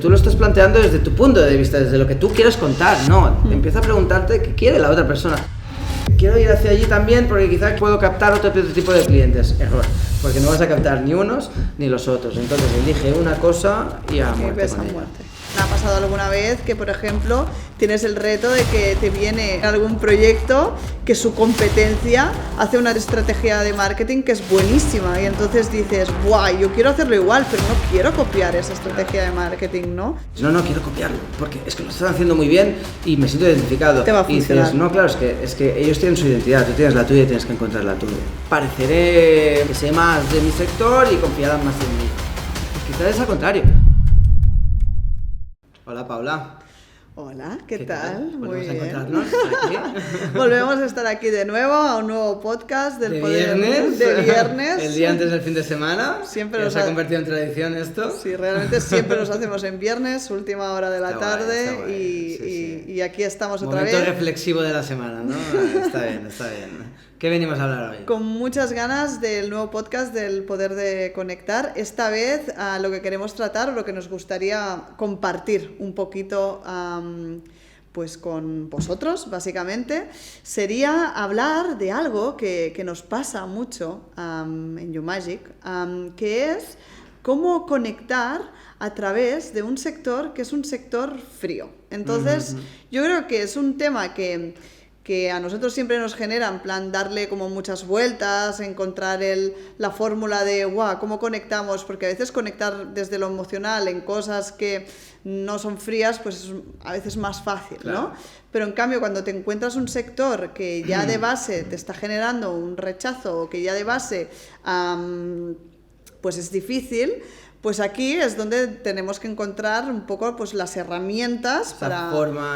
tú lo estás planteando desde tu punto de vista, desde lo que tú quieres contar, no, empieza a preguntarte qué quiere la otra persona. Quiero ir hacia allí también porque quizás puedo captar otro tipo de clientes. Error, porque no vas a captar ni unos ni los otros. Entonces elige una cosa y a muerte con ella. ¿Me ha pasado alguna vez que, por ejemplo, tienes el reto de que te viene algún proyecto que su competencia hace una estrategia de marketing que es buenísima y entonces dices, ¡guau! Yo quiero hacerlo igual, pero no quiero copiar esa estrategia de marketing, ¿no? No quiero copiarlo, porque es que lo están haciendo muy bien y me siento identificado. Te va a funcionar. Y dices, no, claro, es que ellos tienen su identidad, tú tienes la tuya y tienes que encontrar la tuya. Pareceré que sé más de mi sector y confiarán más en mí. Quizás es al contrario. Hola, Paula. Hola, ¿qué tal? Muy bien. Encontrarnos aquí. Volvemos a estar aquí de nuevo a un nuevo podcast del Poder viernes. de viernes. El día antes del fin de semana. Siempre se ha convertido en tradición esto. Sí, realmente siempre los hacemos en viernes, última hora de la tarde. Está guay. Y aquí estamos otra Momento vez. reflexivo de la semana, ¿no? Está bien. ¿Qué venimos a hablar hoy? Con muchas ganas del nuevo podcast del Poder de Conectar. Esta vez lo que queremos tratar, o lo que nos gustaría compartir un poquito pues con vosotros, básicamente, sería hablar de algo que nos pasa mucho en YouMagic, que es cómo conectar a través de un sector que es un sector frío. Entonces, yo creo que es un tema que a nosotros siempre nos genera, en plan, darle como muchas vueltas, encontrar la fórmula de, wow, ¿cómo conectamos? Porque a veces conectar desde lo emocional en cosas que no son frías, pues es a veces más fácil, claro, ¿no? Pero en cambio, cuando te encuentras un sector que ya de base te está generando un rechazo, o que ya de base pues es difícil, pues aquí es donde tenemos que encontrar un poco pues las herramientas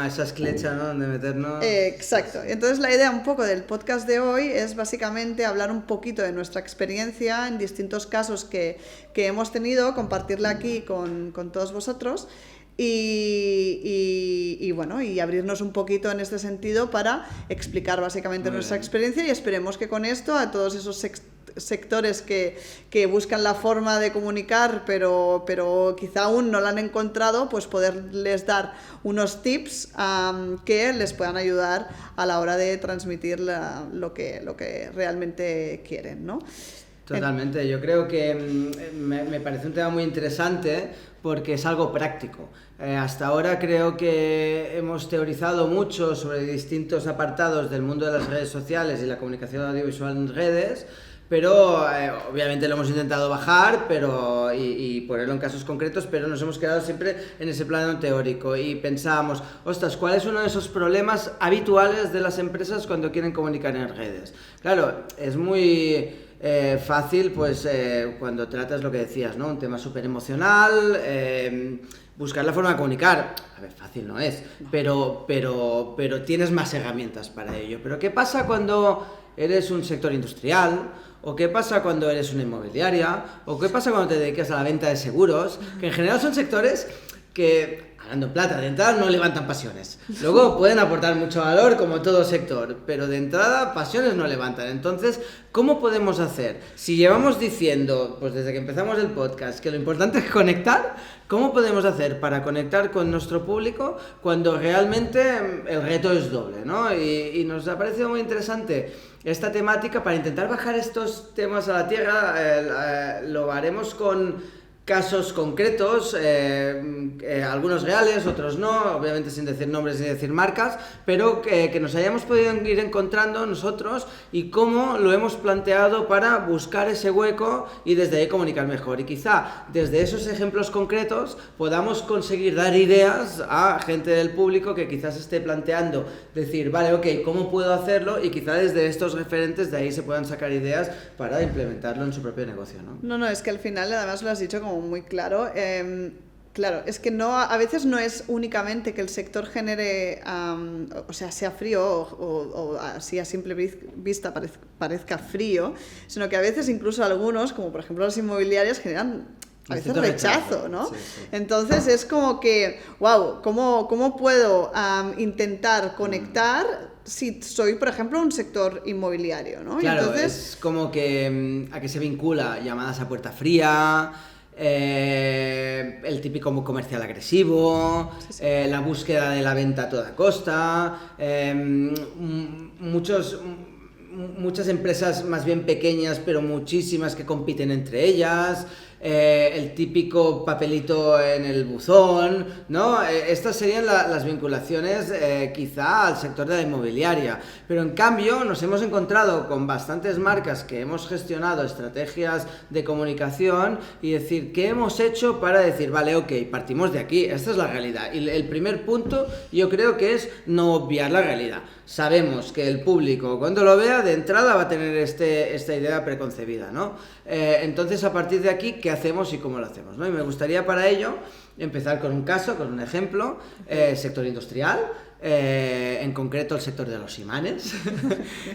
esa esclecha, ¿no? Donde meternos. Exacto. Entonces la idea un poco del podcast de hoy es básicamente hablar un poquito de nuestra experiencia en distintos casos que hemos tenido, compartirla aquí con todos vosotros y bueno, y abrirnos un poquito en este sentido para explicar básicamente nuestra experiencia, y esperemos que con esto a todos esos sectores que buscan la forma de comunicar pero quizá aún no la han encontrado, pues poderles dar unos tips que les puedan ayudar a la hora de transmitir lo que realmente quieren, ¿no? Totalmente, yo creo que me parece un tema muy interesante porque es algo práctico. Hasta ahora creo que hemos teorizado mucho sobre distintos apartados del mundo de las redes sociales y la comunicación audiovisual en redes, pero obviamente lo hemos intentado bajar y ponerlo en casos concretos, pero nos hemos quedado siempre en ese plano teórico y pensábamos, ostras, ¿cuál es uno de esos problemas habituales de las empresas cuando quieren comunicar en redes? Claro, es muy fácil, pues cuando tratas lo que decías, ¿no? Un tema súper emocional, buscar la forma de comunicar. A ver, fácil no es, pero tienes más herramientas para ello. Pero ¿qué pasa cuando eres un sector industrial? ¿O qué pasa cuando eres una inmobiliaria? ¿O qué pasa cuando te dedicas a la venta de seguros? Que en general son sectores que, hablando plata, de entrada no levantan pasiones. Luego pueden aportar mucho valor como todo sector, pero de entrada pasiones no levantan. Entonces, ¿cómo podemos hacer? Si llevamos diciendo, pues desde que empezamos el podcast, que lo importante es conectar, ¿cómo podemos hacer para conectar con nuestro público cuando realmente el reto es doble, ¿no? Y nos ha parecido muy interesante esta temática para intentar bajar estos temas a la tierra. Lo haremos con casos concretos, algunos reales, otros no, obviamente sin decir nombres ni decir marcas, pero que nos hayamos podido ir encontrando nosotros y cómo lo hemos planteado para buscar ese hueco y desde ahí comunicar mejor. Y quizá desde esos ejemplos concretos podamos conseguir dar ideas a gente del público que quizás esté planteando decir, vale, ok, ¿cómo puedo hacerlo? Y quizá desde estos referentes de ahí se puedan sacar ideas para implementarlo en su propio negocio, ¿no? No, es que al final además lo has dicho como muy claro. Claro, es que a veces no es únicamente que el sector genere, o sea, sea frío o así a simple vista parezca frío, sino que a veces incluso algunos, como por ejemplo las inmobiliarias, generan a veces rechazo, ¿no? Sí. Entonces es como que, wow, ¿cómo puedo intentar conectar si soy, por ejemplo, un sector inmobiliario, ¿no? Claro, entonces, es como que a qué se vincula llamadas a puerta fría, el típico comercial agresivo, la búsqueda de la venta a toda costa, muchas empresas más bien pequeñas, pero muchísimas que compiten entre ellas, el típico papelito en el buzón, ¿no? Estas serían las vinculaciones quizá al sector de la inmobiliaria, pero en cambio nos hemos encontrado con bastantes marcas que hemos gestionado estrategias de comunicación y decir, ¿qué hemos hecho para decir, vale, ok, partimos de aquí, esta es la realidad? Y el primer punto yo creo que es no obviar la realidad. Sabemos que el público cuando lo vea de entrada va a tener esta idea preconcebida, ¿no? Entonces a partir de aquí, ¿qué hacemos y cómo lo hacemos, ¿no? Y me gustaría para ello empezar con un caso, con un ejemplo, sector industrial, en concreto el sector de los imanes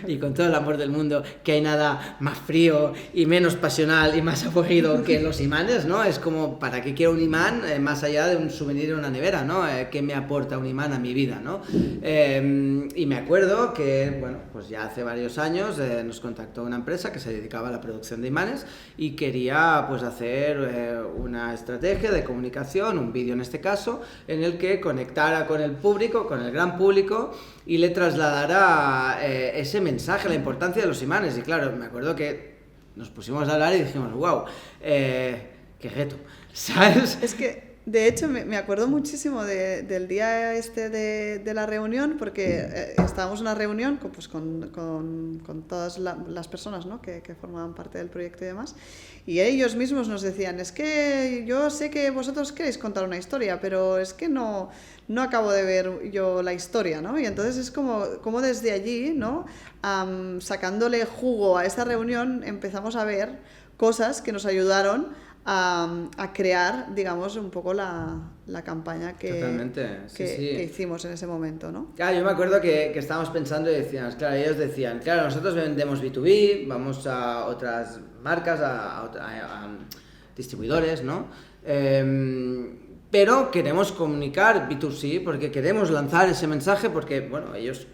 y con todo el amor del mundo, que hay nada más frío y menos pasional y más aburrido que los imanes, ¿no? Es como, ¿para qué quiero un imán más allá de un souvenir en una nevera, ¿no? ¿Qué me aporta un imán a mi vida, ¿no? Y me acuerdo que, bueno, pues ya hace varios años nos contactó una empresa que se dedicaba a la producción de imanes y quería pues hacer una estrategia de comunicación, un vídeo en este caso, en el que conectara con el público, con el gran público, y le trasladara ese mensaje, la importancia de los imanes. Y claro, me acuerdo que nos pusimos a hablar y dijimos, wow, qué reto, ¿sabes? Es que, de hecho, me acuerdo muchísimo del día este de la reunión, porque estábamos en una reunión con todas las personas, ¿no? que formaban parte del proyecto y demás, y ellos mismos nos decían, es que yo sé que vosotros queréis contar una historia, pero es que no acabo de ver yo la historia, ¿no? Y entonces es como desde allí, ¿no? Sacándole jugo a esta reunión, empezamos a ver cosas que nos ayudaron a crear, digamos, un poco la campaña que hicimos en ese momento, ¿no? Claro, yo me acuerdo que estábamos pensando y decíamos, claro, ellos decían, claro, nosotros vendemos B2B, vamos a otras marcas, a distribuidores, ¿no? Pero queremos comunicar B2C porque queremos lanzar ese mensaje porque, bueno, ellos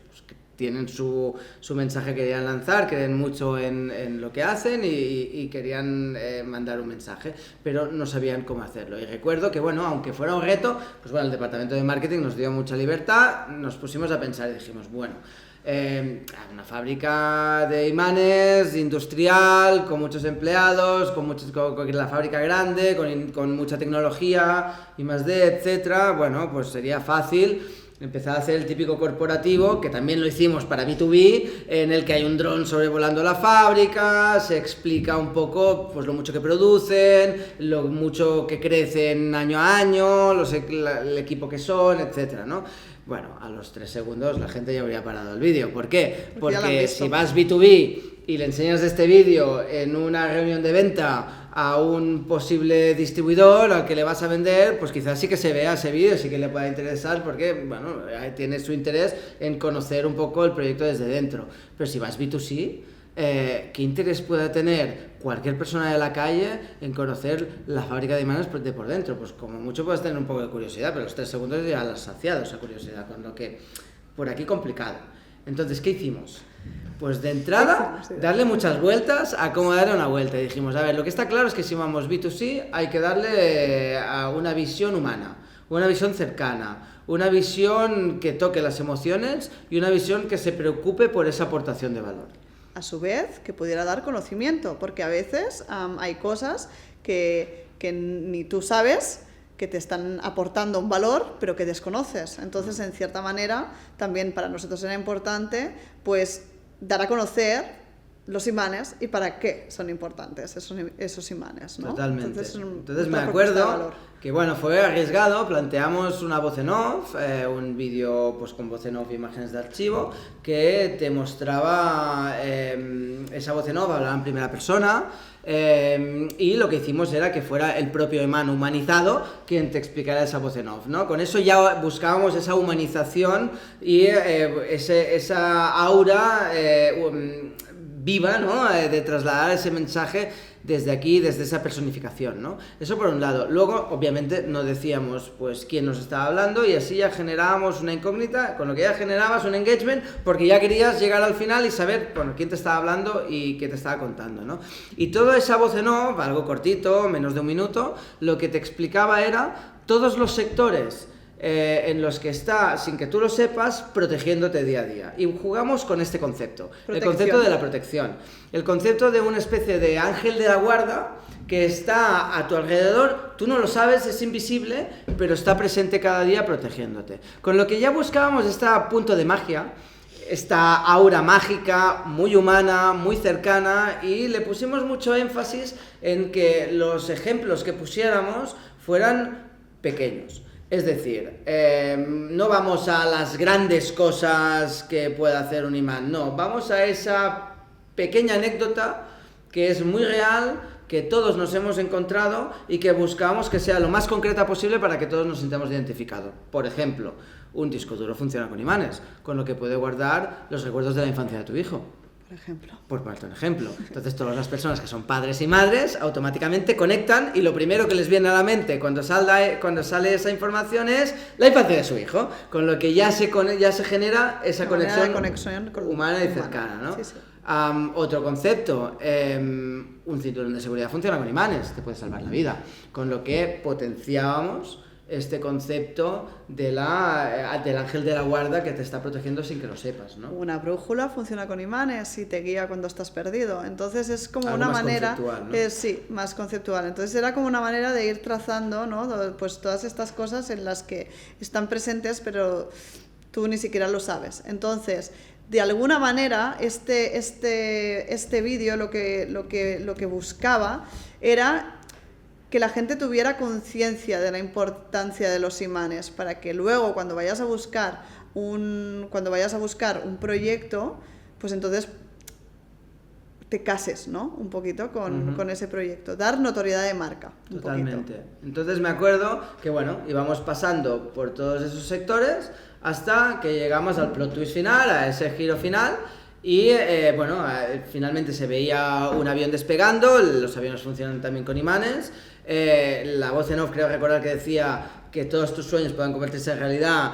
tienen su mensaje que querían lanzar, creen mucho en lo que hacen y querían mandar un mensaje, pero no sabían cómo hacerlo. Y recuerdo que, bueno, aunque fuera un reto, pues bueno, el departamento de marketing nos dio mucha libertad, nos pusimos a pensar y dijimos, bueno, una fábrica de imanes industrial, con muchos empleados, con la fábrica grande, con mucha tecnología, I+D, etcétera, bueno, pues sería fácil empezar a hacer el típico corporativo, que también lo hicimos para B2B, en el que hay un dron sobrevolando la fábrica, se explica un poco pues lo mucho que producen, lo mucho que crecen año a año, el equipo que son, etcétera, ¿no? Bueno, a los 3 segundos la gente ya habría parado el vídeo. ¿Por qué? Porque si vas B2B y le enseñas este vídeo en una reunión de venta a un posible distribuidor al que le vas a vender, pues quizás sí que se vea ese vídeo, sí que le pueda interesar porque, bueno, tiene su interés en conocer un poco el proyecto desde dentro. Pero si vas B2C, ¿qué interés puede tener cualquier persona de la calle en conocer la fábrica de imanes de por dentro? Pues como mucho puedes tener un poco de curiosidad, pero los 3 segundos ya la has saciado esa curiosidad, con lo que por aquí complicado. Entonces, ¿qué hicimos? Pues de entrada, darle muchas vueltas a cómo darle una vuelta. Y dijimos, a ver, lo que está claro es que si vamos B2C hay que darle a una visión humana, una visión cercana, una visión que toque las emociones y una visión que se preocupe por esa aportación de valor. A su vez, que pudiera dar conocimiento, porque a veces hay cosas que ni tú sabes que te están aportando un valor, pero que desconoces. Entonces, en cierta manera, también para nosotros era importante, pues, dar a conocer los imanes y para qué son importantes esos imanes, ¿no? Totalmente. Entonces me acuerdo que, bueno, fue arriesgado, planteamos una voz en off, un vídeo pues con voz en off e imágenes de archivo, que te mostraba esa voz en off, hablaba en primera persona, y lo que hicimos era que fuera el propio imán humanizado quien te explicara esa voz en off, ¿no? Con eso ya buscábamos esa humanización y esa aura viva, ¿no? De trasladar ese mensaje desde aquí, desde esa personificación, ¿no? Eso por un lado. Luego, obviamente, no decíamos pues quién nos estaba hablando y así ya generábamos una incógnita, con lo que ya generabas un engagement, porque ya querías llegar al final y saber, bueno, quién te estaba hablando y qué te estaba contando, ¿no? Y toda esa voz en off, algo cortito, menos de un minuto, lo que te explicaba era todos los sectores en los que está, sin que tú lo sepas, protegiéndote día a día. Y jugamos con este concepto, el concepto de la protección, el concepto de una especie de ángel de la guarda que está a tu alrededor, tú no lo sabes, es invisible, pero está presente cada día protegiéndote. Con lo que ya buscábamos este punto de magia, esta aura mágica, muy humana, muy cercana, y le pusimos mucho énfasis en que los ejemplos que pusiéramos fueran pequeños. Es decir, no vamos a las grandes cosas que pueda hacer un imán, no, vamos a esa pequeña anécdota que es muy real, que todos nos hemos encontrado y que buscamos que sea lo más concreta posible para que todos nos sintamos identificados. Por ejemplo, un disco duro funciona con imanes, con lo que puede guardar los recuerdos de la infancia de tu hijo. Por ponerte un ejemplo. Entonces todas las personas que son padres y madres automáticamente conectan y lo primero que les viene a la mente cuando sale esa información es la infancia de su hijo, con lo que ya se genera esa conexión humana y cercana, ¿no? Sí, sí. Otro concepto, un cinturón de seguridad funciona con imanes, te puede salvar la vida, con lo que potenciábamos este concepto del ángel de la guarda que te está protegiendo sin que lo sepas, ¿no? Una brújula funciona con imanes y te guía cuando estás perdido. Entonces es como algo una más manera, conceptual, ¿no? Sí, más conceptual. Entonces era como una manera de ir trazando, ¿no? Pues todas estas cosas en las que están presentes, pero tú ni siquiera lo sabes. Entonces, de alguna manera, este vídeo lo que buscaba era que la gente tuviera conciencia de la importancia de los imanes, para que luego cuando vayas a buscar un proyecto, pues entonces te cases, ¿no? Un poquito con ese proyecto, dar notoriedad de marca. Totalmente. Entonces me acuerdo que bueno, íbamos pasando por todos esos sectores hasta que llegamos al plot twist final, a ese giro final. Y finalmente se veía un avión despegando, los aviones funcionan también con imanes, la voz en off creo recordar que decía que todos tus sueños puedan convertirse en realidad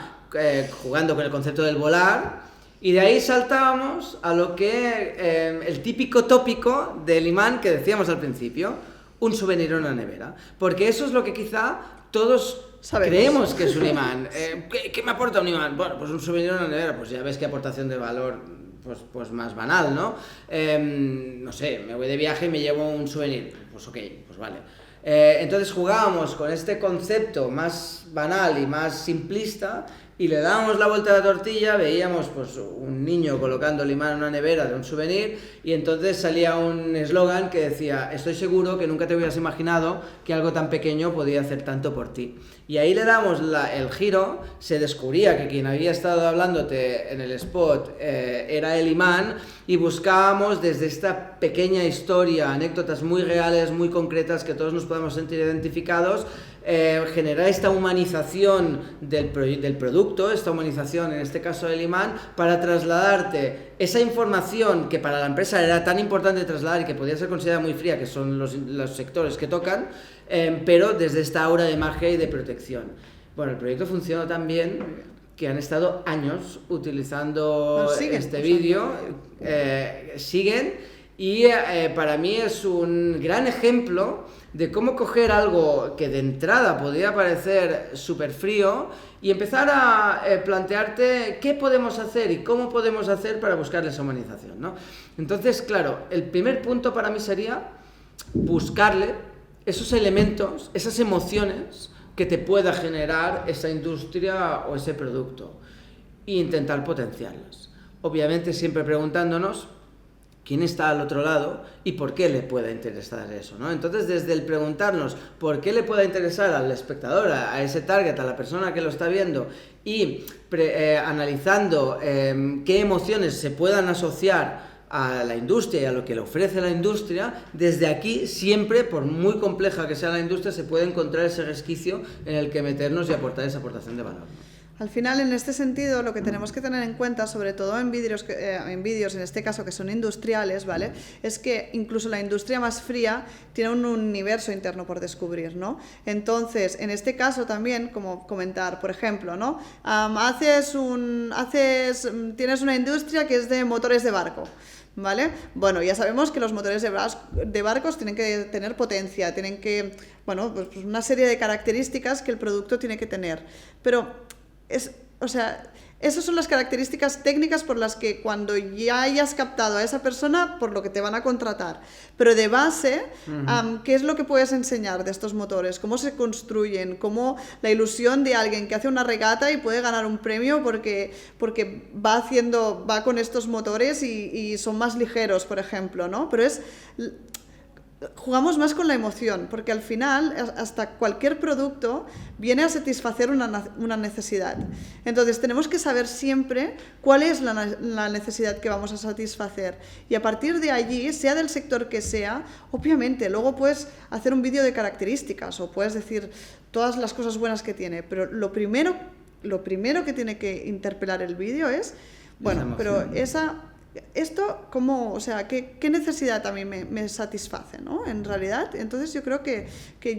jugando con el concepto del volar, y de ahí saltábamos a lo que el típico tópico del imán que decíamos al principio, un souvenir en una nevera, porque eso es lo que quizá todos creemos que es un imán. ¿Qué me aporta un imán? Bueno, pues un souvenir en una nevera, pues ya ves qué aportación de valor pues más banal, ¿no? No sé, me voy de viaje y me llevo un souvenir, pues ok, pues vale. Entonces jugábamos con este concepto más banal y más simplista y le dábamos la vuelta a la tortilla, veíamos pues un niño colocando el imán en una nevera de un souvenir y entonces salía un eslogan que decía: estoy seguro que nunca te hubieras imaginado que algo tan pequeño podía hacer tanto por ti. Y ahí le damos el giro, se descubría que quien había estado hablándote en el spot era el imán, y buscábamos desde esta pequeña historia, anécdotas muy reales, muy concretas, que todos nos podamos sentir identificados, generar esta humanización del producto, esta humanización en este caso del imán, para trasladarte esa información que para la empresa era tan importante trasladar y que podía ser considerada muy fría, que son los sectores que tocan, pero desde esta aura de magia y de protección. Bueno, el proyecto funcionó tan bien que han estado años utilizando este vídeo, siguen, y para mí es un gran ejemplo de cómo coger algo que de entrada podría parecer súper frío y empezar a plantearte qué podemos hacer y cómo podemos hacer para buscarle esa humanización, ¿no? Entonces, claro, el primer punto para mí sería buscarle esos elementos, esas emociones que te pueda generar esa industria o ese producto e intentar potenciarlas. Obviamente siempre preguntándonos quién está al otro lado y por qué le pueda interesar eso, ¿no? Entonces, desde el preguntarnos por qué le pueda interesar al espectador, a ese target, a la persona que lo está viendo, y analizando qué emociones se puedan asociar a la industria y a lo que le ofrece la industria, desde aquí siempre, por muy compleja que sea la industria, se puede encontrar ese resquicio en el que meternos y aportar esa aportación de valor, ¿no? Al final, en este sentido, lo que tenemos que tener en cuenta, sobre todo en vídeos, en este caso que son industriales, ¿vale? Es que incluso la industria más fría tiene un universo interno por descubrir, ¿no? Entonces, en este caso también, como comentar, por ejemplo, ¿no? Tienes una industria que es de motores de barco, ¿vale? Bueno, ya sabemos que los motores de barcos tienen que tener potencia, tienen que, bueno, pues una serie de características que el producto tiene que tener, pero esas son las características técnicas por las que cuando ya hayas captado a esa persona, por lo que te van a contratar. Pero de base, ¿qué es lo que puedes enseñar de estos motores? ¿Cómo se construyen? ¿Cómo la ilusión de alguien que hace una regata y puede ganar un premio porque va con estos motores y son más ligeros, por ejemplo, ¿no? Pero jugamos más con la emoción, porque al final hasta cualquier producto viene a satisfacer una necesidad. Entonces tenemos que saber siempre cuál es la necesidad que vamos a satisfacer, y a partir de allí, sea del sector que sea, obviamente luego puedes hacer un vídeo de características o puedes decir todas las cosas buenas que tiene, pero lo primero que tiene que interpelar el vídeo es, bueno, pero esto, ¿cómo, o sea, qué necesidad también me satisface, ¿no? En realidad, entonces yo creo que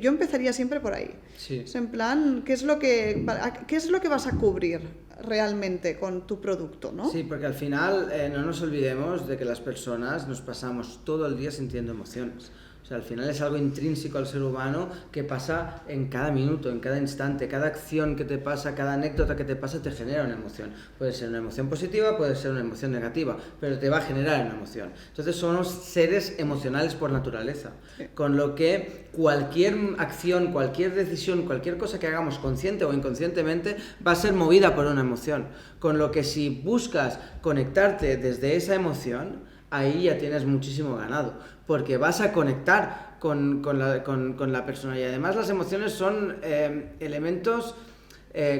yo empezaría siempre por ahí. Sí. O sea, en plan, ¿qué es lo que vas a cubrir realmente con tu producto, ¿no? Sí, porque al final no nos olvidemos de que las personas nos pasamos todo el día sintiendo emociones. O sea, al final es algo intrínseco al ser humano que pasa en cada minuto, en cada instante, cada acción que te pasa, cada anécdota que te pasa te genera una emoción. Puede ser una emoción positiva, puede ser una emoción negativa, pero te va a generar una emoción. Entonces somos seres emocionales por naturaleza, con lo que cualquier acción, cualquier decisión, cualquier cosa que hagamos consciente o inconscientemente va a ser movida por una emoción. Con lo que si buscas conectarte desde esa emoción, ahí ya tienes muchísimo ganado, porque vas a conectar con la persona, y además las emociones son elementos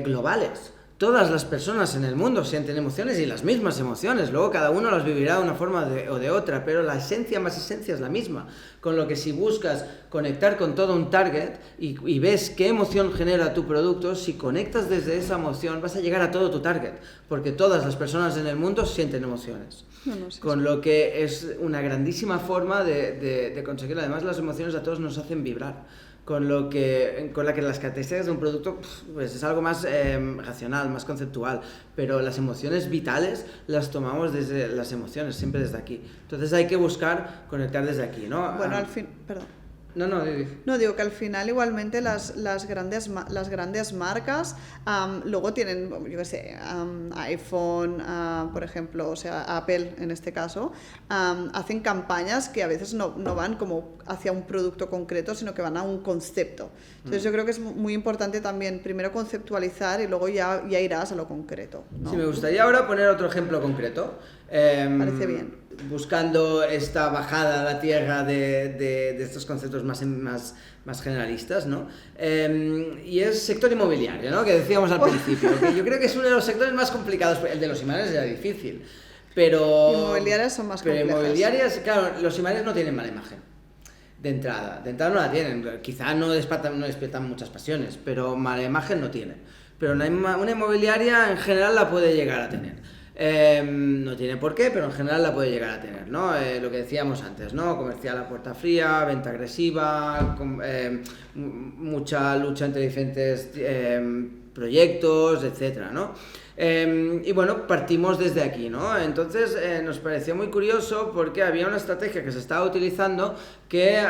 globales. Todas las personas en el mundo sienten emociones, y las mismas emociones, luego cada uno las vivirá de una forma o de otra, pero la esencia más esencia es la misma, con lo que si buscas conectar con todo un target y ves qué emoción genera tu producto, si conectas desde esa emoción vas a llegar a todo tu target, porque todas las personas en el mundo sienten emociones. Con lo que es una grandísima forma de conseguirlo. Además, las emociones a todos nos hacen vibrar, con la que las características de un producto pues es algo más racional, más conceptual, pero las emociones vitales las tomamos desde las emociones, siempre desde aquí. Entonces hay que buscar conectar desde aquí, ¿no? Bueno, perdón. No, digo que al final igualmente las grandes marcas luego tienen, yo qué sé, iPhone, por ejemplo, o sea, Apple en este caso, hacen campañas que a veces no van como hacia un producto concreto, sino que van a un concepto. Entonces yo creo que es muy importante también primero conceptualizar y luego ya irás a lo concreto, ¿no? Sí, me gustaría ahora poner otro ejemplo concreto. Parece bien. Buscando esta bajada a la tierra de estos conceptos más generalistas, ¿no? Y es sector inmobiliario, ¿no? Que decíamos al principio, que yo creo que es uno de los sectores más complicados. El de los imanes era difícil, pero inmobiliarias son más complejas. Pero inmobiliarias, claro, los imanes no tienen mala imagen. De entrada no la tienen, quizá no despiertan muchas pasiones, pero mala imagen no tienen. Pero una inmobiliaria en general la puede llegar a tener. No tiene por qué, pero en general la puede llegar a tener, ¿no? Lo que decíamos antes, ¿no? Comercial a puerta fría, venta agresiva, mucha lucha entre diferentes proyectos, etcétera, ¿no? Y bueno, partimos desde aquí, ¿no? Entonces nos pareció muy curioso porque había una estrategia que se estaba utilizando que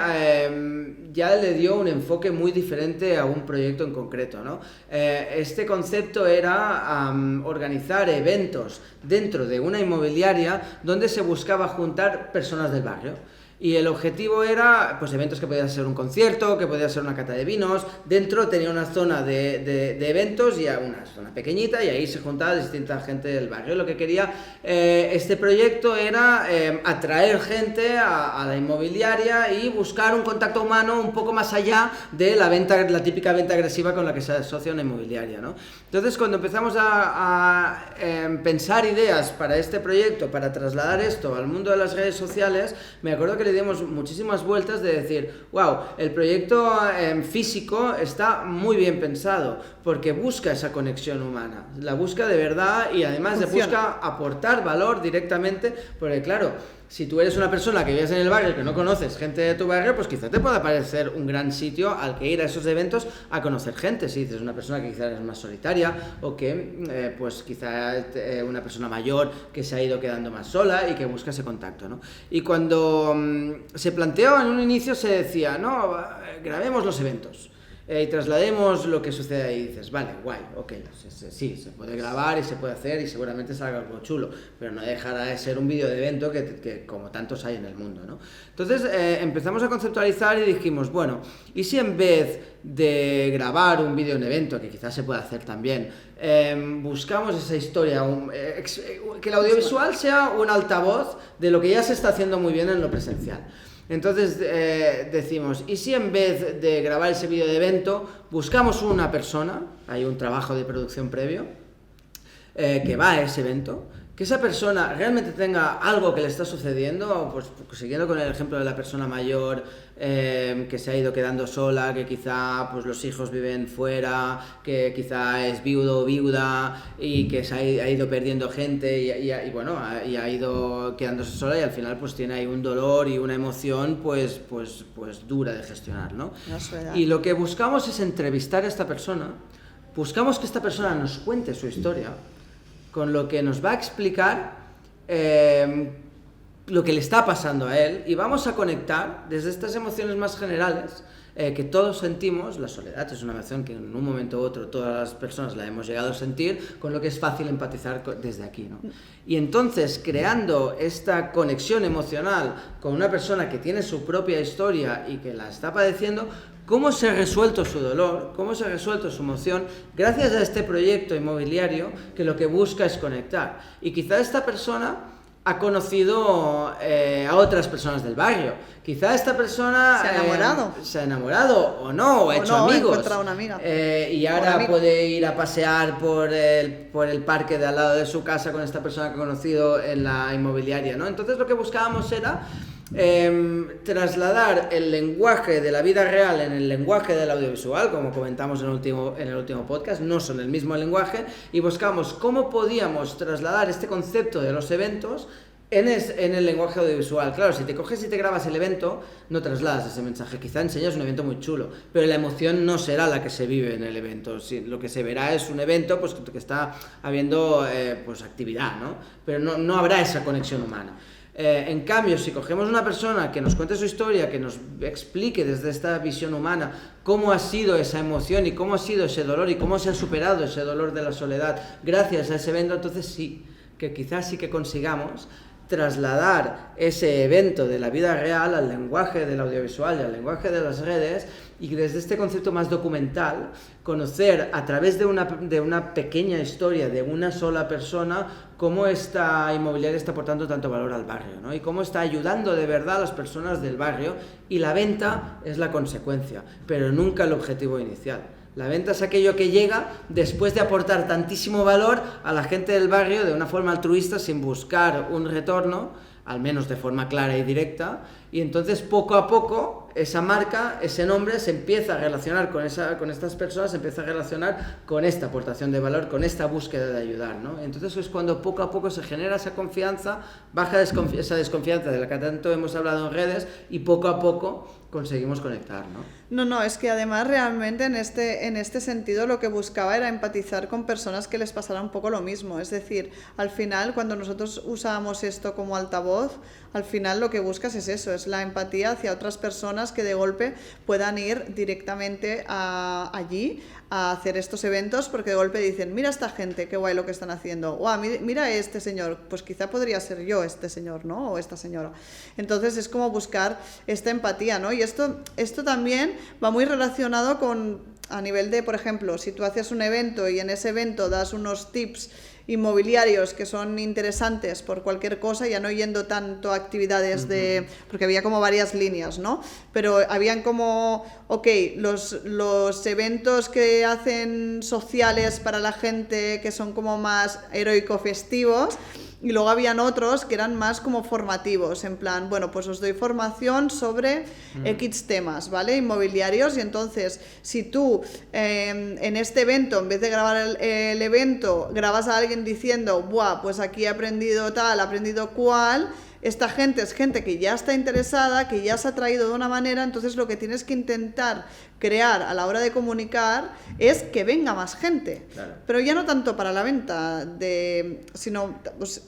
ya le dio un enfoque muy diferente a un proyecto en concreto, ¿no? Este concepto era organizar eventos dentro de una inmobiliaria donde se buscaba juntar personas del barrio. Y el objetivo era, pues, eventos que podían ser un concierto, que podía ser una cata de vinos. Dentro tenía una zona de eventos y una zona pequeñita, y ahí se juntaba distinta gente del barrio. Lo que quería este proyecto era atraer gente a la inmobiliaria y buscar un contacto humano un poco más allá de la típica venta agresiva con la que se asocia una inmobiliaria, ¿no? Entonces, cuando empezamos a pensar ideas para este proyecto, para trasladar esto al mundo de las redes sociales, me acuerdo que le dimos muchísimas vueltas de decir, wow, el proyecto físico está muy bien pensado, porque busca esa conexión humana, la busca de verdad y además busca aportar valor directamente, porque claro, si tú eres una persona que vives en el barrio y que no conoces gente de tu barrio, pues quizá te pueda parecer un gran sitio al que ir a esos eventos a conocer gente. Si dices una persona que quizá es más solitaria o que pues quizá una persona mayor que se ha ido quedando más sola y que busca ese contacto, ¿no? Y cuando se planteó en un inicio se decía, no, grabemos los eventos. Y traslademos lo que sucede ahí y dices, vale, guay, ok, sí, se puede grabar y se puede hacer y seguramente salga algo chulo, pero no dejará de ser un vídeo de evento que como tantos hay en el mundo, ¿no? Entonces empezamos a conceptualizar y dijimos, bueno, ¿y si en vez de grabar un vídeo en evento, que quizás se puede hacer también, buscamos esa historia, que el audiovisual sea un altavoz de lo que ya se está haciendo muy bien en lo presencial? Entonces decimos, ¿y si en vez de grabar ese vídeo de evento buscamos una persona, hay un trabajo de producción previo, que va a ese evento, que esa persona realmente tenga algo que le está sucediendo, pues siguiendo con el ejemplo de la persona mayor que se ha ido quedando sola, que quizá pues los hijos viven fuera, que quizá es viudo o viuda y que se ha ido perdiendo gente y bueno, y ha ido quedándose sola y al final pues tiene ahí un dolor y una emoción pues dura de gestionar, ¿no? Y lo que buscamos es entrevistar a esta persona, buscamos que esta persona nos cuente su historia, con lo que nos va a explicar lo que le está pasando a él y vamos a conectar desde estas emociones más generales que todos sentimos. La soledad es una emoción que en un momento u otro todas las personas la hemos llegado a sentir, con lo que es fácil empatizar desde aquí, ¿no? Y entonces, creando esta conexión emocional con una persona que tiene su propia historia y que la está padeciendo, cómo se ha resuelto su dolor, cómo se ha resuelto su emoción, gracias a este proyecto inmobiliario que lo que busca es conectar. Y quizá esta persona ha conocido a otras personas del barrio. Quizá esta persona se ha enamorado o no, o ha hecho amigos. Ha encontrado una amiga. Y ahora puede ir a pasear por el parque de al lado de su casa con esta persona que ha conocido en la inmobiliaria, ¿no? Entonces lo que buscábamos era trasladar el lenguaje de la vida real en el lenguaje del audiovisual, como comentamos en el último podcast, no son el mismo lenguaje, y buscamos cómo podíamos trasladar este concepto de los eventos en el lenguaje audiovisual. Claro, si te coges y te grabas el evento, no trasladas ese mensaje, quizá enseñas un evento muy chulo, pero la emoción no será la que se vive en el evento. Lo que se verá es un evento pues, que está habiendo pues, actividad, ¿no? Pero no habrá esa conexión humana. En cambio, si cogemos una persona que nos cuente su historia, que nos explique desde esta visión humana cómo ha sido esa emoción y cómo ha sido ese dolor y cómo se ha superado ese dolor de la soledad gracias a ese evento, entonces sí, que quizás sí que consigamos trasladar ese evento de la vida real al lenguaje del audiovisual y al lenguaje de las redes, y desde este concepto más documental conocer a través de una pequeña historia de una sola persona cómo esta inmobiliaria está aportando tanto valor al barrio, ¿no? Y cómo está ayudando de verdad a las personas del barrio, y la venta es la consecuencia, pero nunca el objetivo inicial. La venta es aquello que llega después de aportar tantísimo valor a la gente del barrio de una forma altruista, sin buscar un retorno, al menos de forma clara y directa, y entonces poco a poco esa marca, ese nombre se empieza a relacionar con estas personas, se empieza a relacionar con esta aportación de valor, con esta búsqueda de ayudar, ¿no? Entonces es cuando poco a poco se genera esa confianza, baja esa desconfianza de la que tanto hemos hablado en redes, y poco a poco conseguimos conectar, ¿no? No, es que además realmente en este sentido lo que buscaba era empatizar con personas que les pasara un poco lo mismo. Es decir, al final cuando nosotros usamos esto como altavoz, al final lo que buscas es eso, es la empatía hacia otras personas que de golpe puedan ir directamente allí a hacer estos eventos, porque de golpe dicen, mira esta gente, qué guay lo que están haciendo, o mira este señor, pues quizá podría ser yo este señor, ¿no? O esta señora. Entonces es como buscar esta empatía, ¿no? Y esto también va muy relacionado con, a nivel de, por ejemplo, si tú haces un evento y en ese evento das unos tips inmobiliarios que son interesantes por cualquier cosa, ya no yendo tanto a actividades porque había como varias líneas, ¿no? Pero habían como, los eventos que hacen sociales para la gente, que son como más heroico-festivos, Y luego habían otros que eran más como formativos, en plan, bueno, pues os doy formación sobre X temas, ¿vale? Inmobiliarios, y entonces si tú en este evento, en vez de grabar el evento, grabas a alguien diciendo, buah, pues aquí he aprendido tal, he aprendido cual, esta gente es gente que ya está interesada, que ya se ha traído de una manera, entonces lo que tienes que intentar crear a la hora de comunicar es que venga más gente. Claro. Pero ya no tanto para la venta, sino pues,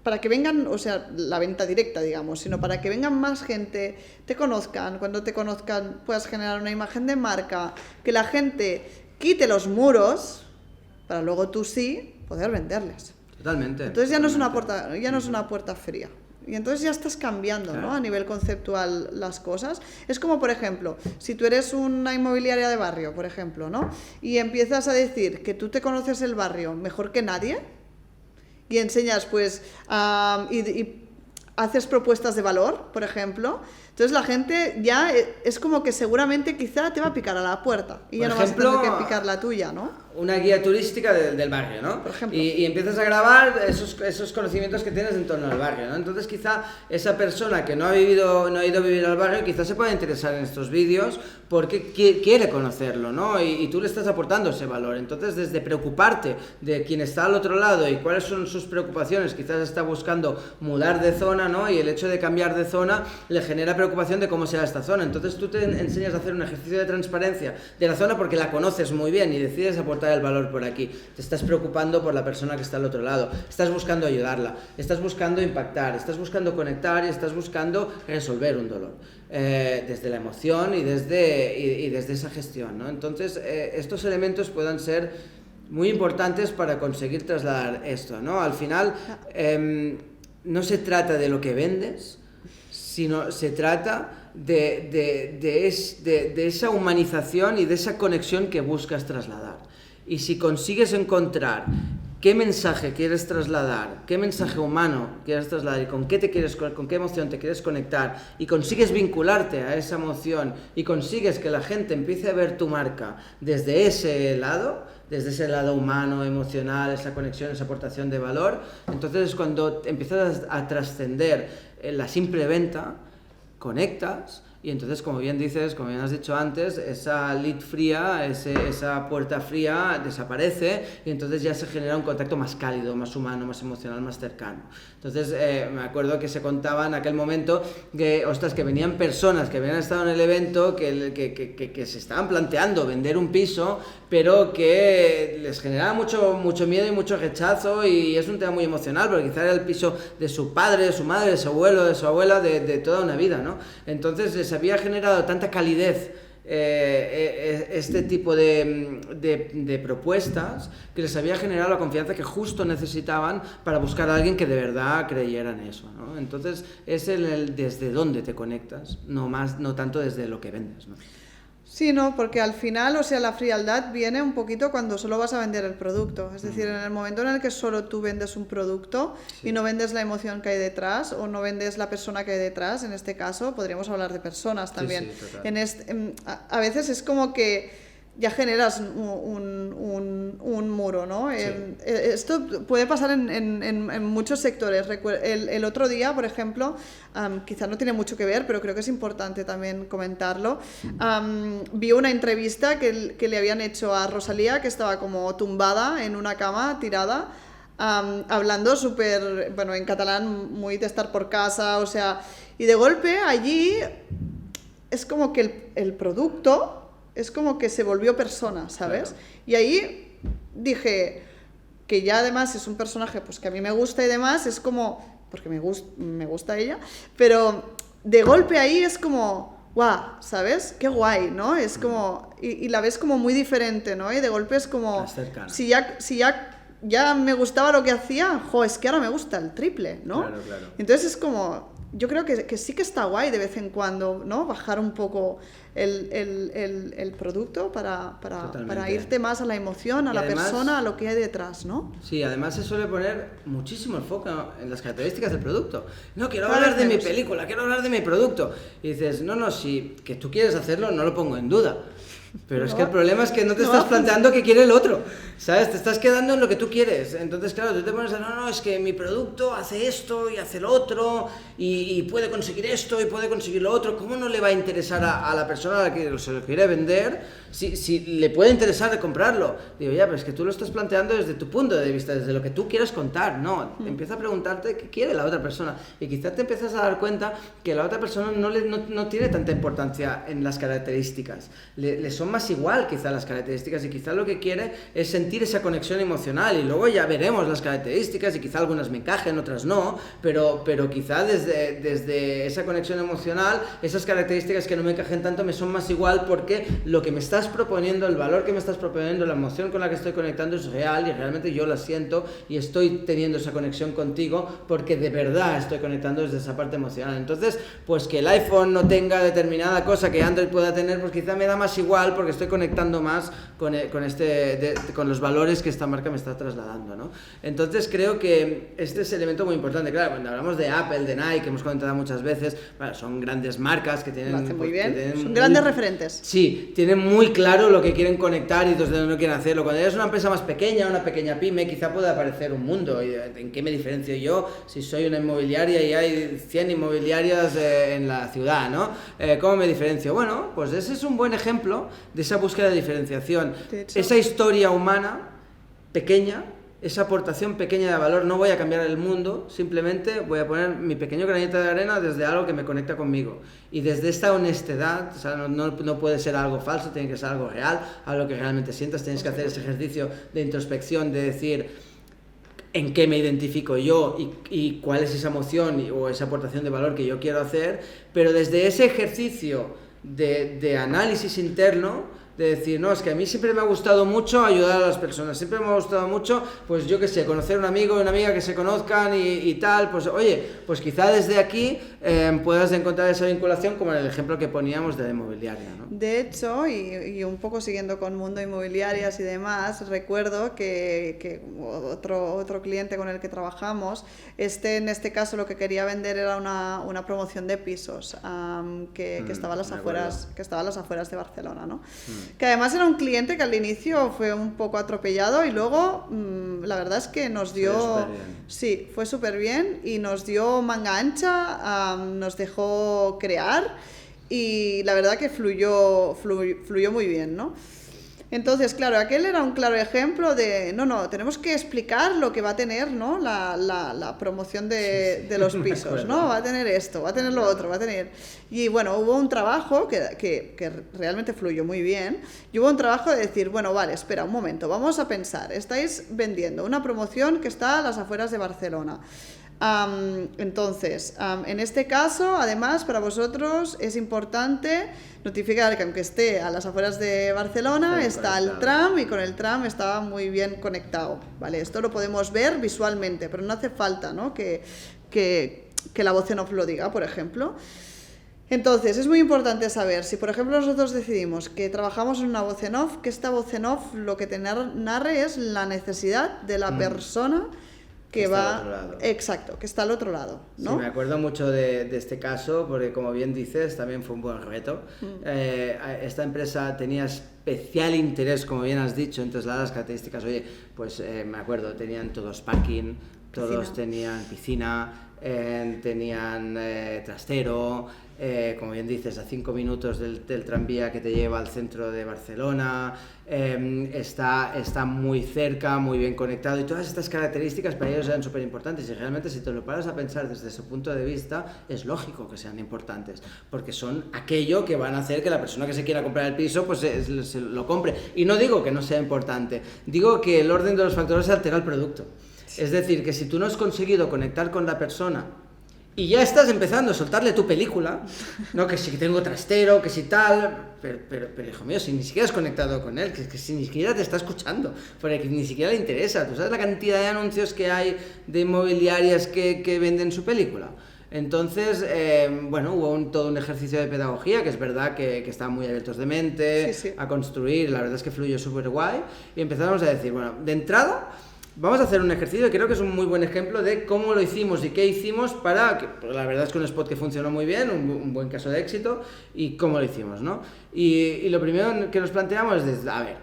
para que vengan, o sea, la venta directa, digamos, sino para que vengan más gente, te conozcan, cuando te conozcan puedas generar una imagen de marca, que la gente quite los muros para luego tú sí poder venderles. Totalmente. Entonces ya no es una puerta fría. Y entonces ya estás cambiando, claro, ¿no? A nivel conceptual las cosas. Es como, por ejemplo, si tú eres una inmobiliaria de barrio, por ejemplo, ¿no? Y empiezas a decir que tú te conoces el barrio mejor que nadie y enseñas, pues, y haces propuestas de valor, por ejemplo. Entonces la gente ya es como que seguramente quizá te va a picar a la puerta y ya no vas a tener que picar la tuya, ¿no? Una guía turística del barrio, ¿no? Por ejemplo. Y empiezas a grabar esos conocimientos que tienes en torno al barrio, ¿no? Entonces quizá esa persona que no ha ido a vivir al barrio, quizá se pueda interesar en estos vídeos porque quiere conocerlo, ¿no? Y tú le estás aportando ese valor. Entonces, desde preocuparte de quien está al otro lado y cuáles son sus preocupaciones, quizás está buscando mudar de zona, ¿no? Y el hecho de cambiar de zona le genera preocupación de cómo será esta zona. Entonces tú te enseñas a hacer un ejercicio de transparencia de la zona porque la conoces muy bien y decides aportar el valor por aquí. Te estás preocupando por la persona que está al otro lado, estás buscando ayudarla, estás buscando impactar, estás buscando conectar y estás buscando resolver un dolor desde la emoción y desde esa gestión, ¿no? Entonces estos elementos puedan ser muy importantes para conseguir trasladar esto, ¿no? Al final no se trata de lo que vendes, sino se trata de esa humanización y de esa conexión que buscas trasladar. Y si consigues encontrar qué mensaje quieres trasladar, qué mensaje humano quieres trasladar y con qué emoción te quieres conectar, y consigues vincularte a esa emoción y consigues que la gente empiece a ver tu marca desde ese lado humano, emocional, esa conexión, esa aportación de valor, entonces es cuando empiezas a trascender la simple venta, conectas. Y entonces, como bien dices, como bien has dicho antes, esa lead fría, esa puerta fría desaparece y entonces ya se genera un contacto más cálido, más humano, más emocional, más cercano. Entonces, me acuerdo que se contaba en aquel momento que, ostras, que venían personas que habían estado en el evento que se estaban planteando vender un piso, pero que les generaba mucho miedo y mucho rechazo, y es un tema muy emocional, porque quizá era el piso de su padre, de su madre, de su abuelo, de su abuela, de toda una vida, ¿no? Entonces les había generado tanta calidez este tipo de propuestas, que les había generado la confianza que justo necesitaban para buscar a alguien que de verdad creyera en eso, ¿no? Entonces es el desde dónde te conectas, no tanto desde lo que vendes, ¿no? Sí, no, porque al final, o sea, la frialdad viene un poquito cuando solo vas a vender el producto. Es decir, en el momento en el que solo tú vendes un producto y no vendes la emoción que hay detrás, o no vendes la persona que hay detrás, en este caso, podríamos hablar de personas también. Sí, total. A veces es como que ya generas un muro, ¿no? Sí. Esto puede pasar en muchos sectores. El otro día, por ejemplo, quizá no tiene mucho que ver, pero creo que es importante también comentarlo, vi una entrevista que le habían hecho a Rosalía, que estaba como tumbada en una cama, tirada, hablando súper, bueno, en catalán, muy de estar por casa, o sea, y de golpe allí es como que el producto es como que se volvió persona, ¿sabes? Claro. Y ahí dije que ya además es un personaje pues que a mí me gusta y demás, es como, porque me gusta ella, pero de golpe ahí es como, guau, ¿sabes? Qué guay, ¿no? Es como, y la ves como muy diferente, ¿no? Y de golpe es como, si ya me gustaba lo que hacía, es que ahora me gusta el triple, ¿no? Claro, claro. Entonces es como, yo creo que sí que está guay de vez en cuando, ¿no? Bajar un poco el producto para irte más a la emoción, a la persona, a lo que hay detrás, ¿no? Sí, además se suele poner muchísimo el foco en las características del producto. No, quiero hablar de mi película, quiero hablar de mi producto. Y dices, no, si que tú quieres hacerlo, no lo pongo en duda. Pero es que el problema es que no te estás planteando qué quiere el otro, ¿sabes? Te estás quedando en lo que tú quieres. Entonces, claro, tú te pones a, no, es que mi producto hace esto y hace lo otro y puede conseguir esto y puede conseguir lo otro. ¿Cómo no le va a interesar a la persona a la que se lo quiere vender si le puede interesar de comprarlo? Digo, ya, pero es que tú lo estás planteando desde tu punto de vista, desde lo que tú quieres contar. No, empieza a preguntarte qué quiere la otra persona y quizás te empiezas a dar cuenta que la otra persona no tiene tanta importancia en las características. Le son más igual quizá las características y quizá lo que quiere es sentir esa conexión emocional y luego ya veremos las características y quizá algunas me encajen, otras no, pero quizá desde esa conexión emocional esas características que no me encajen tanto me son más igual porque lo que me estás proponiendo, el valor que me estás proponiendo, la emoción con la que estoy conectando es real y realmente yo la siento y estoy teniendo esa conexión contigo porque de verdad estoy conectando desde esa parte emocional. Entonces, pues que el iPhone no tenga determinada cosa que Android pueda tener, pues quizá me da más igual porque estoy conectando más con los valores que esta marca me está trasladando, ¿no? Entonces creo que este es el elemento muy importante. Claro, cuando hablamos de Apple, de Nike, que hemos comentado muchas veces, bueno, son grandes marcas que tienen... Lo hacen muy bien, son son grandes referentes. Sí, tienen muy claro lo que quieren conectar y desde dónde no quieren hacerlo. Cuando eres una empresa más pequeña, una pequeña pyme, quizá pueda aparecer un mundo. ¿En qué me diferencio yo si soy una inmobiliaria y hay 100 inmobiliarias en la ciudad, ¿no? ¿Cómo me diferencio? Bueno, pues ese es un buen ejemplo de esa búsqueda de diferenciación. De hecho, esa historia humana pequeña, esa aportación pequeña de valor, no voy a cambiar el mundo, simplemente voy a poner mi pequeño granito de arena desde algo que me conecta conmigo. Y desde esta honestidad, o sea, no puede ser algo falso, tiene que ser algo real, algo que realmente sientas, tienes que hacer ese ejercicio de introspección, de decir en qué me identifico yo y cuál es esa emoción o esa aportación de valor que yo quiero hacer, pero desde ese ejercicio de análisis interno, de decir, no, es que a mí siempre me ha gustado mucho ayudar a las personas, siempre me ha gustado mucho, pues yo qué sé, conocer un amigo y una amiga que se conozcan y tal, pues oye, pues quizá desde aquí puedas encontrar esa vinculación como en el ejemplo que poníamos de la inmobiliaria, ¿no? De hecho, y un poco siguiendo con mundo inmobiliarias y demás, recuerdo que otro cliente con el que trabajamos, en este caso lo que quería vender era una promoción de pisos que estaba a las afueras de Barcelona, ¿no? Que además era un cliente que al inicio fue un poco atropellado y luego la verdad es que nos dio... Sí, fue súper bien y nos dio manga ancha, nos dejó crear y la verdad que fluyó muy bien, ¿no? Entonces, claro, aquel era un claro ejemplo de, no, tenemos que explicar lo que va a tener, ¿no? La promoción de los pisos, ¿no? Va a tener esto, va a tener lo otro, va a tener... Y bueno, hubo un trabajo que realmente fluyó muy bien, y hubo un trabajo de decir, bueno, vale, espera un momento, vamos a pensar, estáis vendiendo una promoción que está a las afueras de Barcelona. Entonces, en este caso, además, para vosotros es importante notificar que aunque esté a las afueras de Barcelona, está el tram y con el tram está muy bien conectado, ¿vale? Esto lo podemos ver visualmente, pero no hace falta, ¿no? que la voz en off lo diga, por ejemplo. Entonces, es muy importante saber, si por ejemplo nosotros decidimos que trabajamos en una voz en off, que esta voz en off lo que te narre es la necesidad de la persona que va, exacto, que está al otro lado, ¿no? Sí, me acuerdo mucho de este caso porque, como bien dices, también fue un buen reto. Esta empresa tenía especial interés, como bien has dicho, en trasladar las características. Oye, pues me acuerdo, tenían todos parking, todos tenían piscina, tenían trastero, como bien dices, a 5 minutos del tranvía que te lleva al centro de Barcelona, está muy cerca, muy bien conectado, y todas estas características para ellos eran súper importantes, y realmente si te lo paras a pensar desde su punto de vista, es lógico que sean importantes, porque son aquello que van a hacer que la persona que se quiera comprar el piso pues se lo compre. Y no digo que no sea importante, digo que el orden de los factores altera el producto. Es decir, que si tú no has conseguido conectar con la persona y ya estás empezando a soltarle tu película, ¿no? Que si tengo trastero, que si tal, pero hijo mío, si ni siquiera has conectado con él, que si ni siquiera te está escuchando, porque ni siquiera le interesa. ¿Tú sabes la cantidad de anuncios que hay de inmobiliarias que venden su película? Entonces, bueno, hubo todo un ejercicio de pedagogía, que es verdad que estaban muy abiertos de mente, a construir, la verdad es que fluyó súper guay, y empezamos a decir, bueno, de entrada, Vamos a hacer un ejercicio que creo que es un muy buen ejemplo de cómo lo hicimos y qué hicimos para que, pues la verdad es que un spot que funcionó muy bien, un buen caso de éxito, y cómo lo hicimos, ¿no? Y lo primero que nos planteamos es, a ver,